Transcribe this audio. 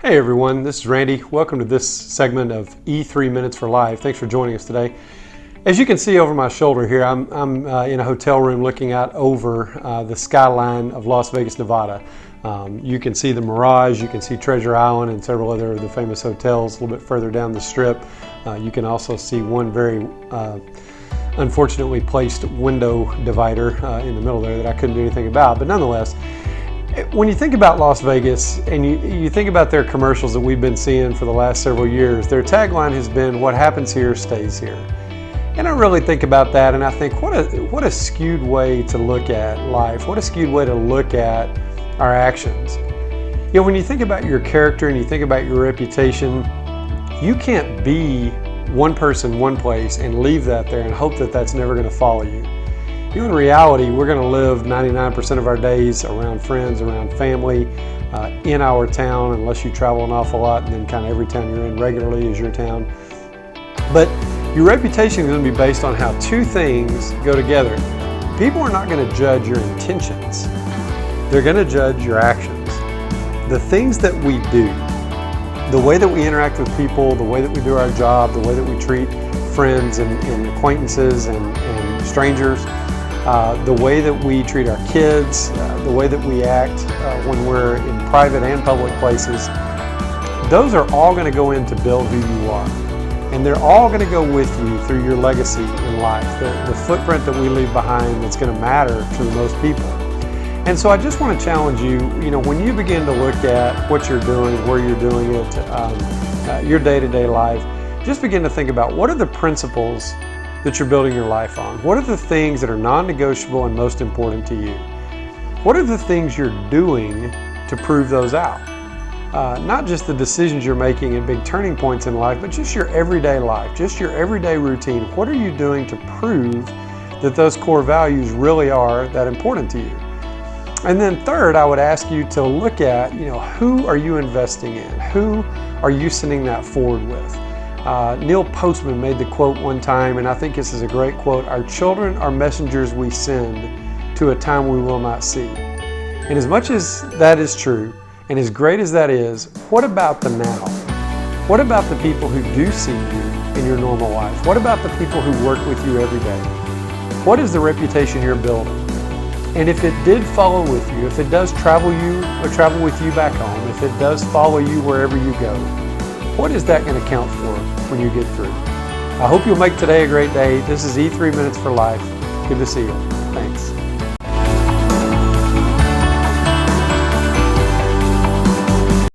Hey everyone, this is Randy. Welcome to this segment of E3 Minutes for Life. Thanks for joining us today. As you can see over my shoulder here, I'm in a hotel room looking out over the skyline of Las Vegas, Nevada. You can see the Mirage, you can see Treasure Island and several other of the famous hotels a little bit further down the strip. You can also see one very unfortunately placed window divider in the middle there that I couldn't do anything about, but nonetheless, when you think about Las Vegas and you think about their commercials that we've been seeing for the last several years, their tagline has been, "What happens here stays here." And I really think about that and I think, what a skewed way to look at life. What a skewed way to look at our actions. You know, when you think about your character and you think about your reputation, you can't be one person, one place and leave that there and hope that that's never going to follow you. You know, in reality, we're going to live 99% of our days around friends, around family, in our town, unless you travel an awful lot, and then kind of every town you're in regularly is your town. But your reputation is going to be based on how two things go together. People are not going to judge your intentions. They're going to judge your actions. The things that we do, the way that we interact with people, the way that we do our job, the way that we treat friends and acquaintances and strangers, the way that we treat our kids, the way that we act when we're in private and public places, those are all going to go in to build who you are. And they're all going to go with you through your legacy in life, the footprint that we leave behind that's going to matter to the most people. And so I just want to challenge you, when you begin to look at what you're doing, where you're doing it, your day-to-day life, just begin to think about what are the principles that you're building your life on? What are the things that are non-negotiable and most important to you? What are the things you're doing to prove those out? Not just the decisions you're making and big turning points in life, but just your everyday life, just your everyday routine. What are you doing to prove that those core values really are that important to you? And then third, I would ask you to look at, who are you investing in? Who are you sending that forward with? Neil Postman made the quote one time, and I think this is a great quote: "Our children are messengers we send to a time we will not see." And as much as that is true, and as great as that is, what about the now? What about the people who do see you in your normal life? What about the people who work with you every day? What is the reputation you're building? And if it did follow with you, if it does travel with you back home, if it does follow you wherever you go, what is that going to count for when you get through? I hope you'll make today a great day. This is E3 Minutes for Life. Good to see you. Thanks.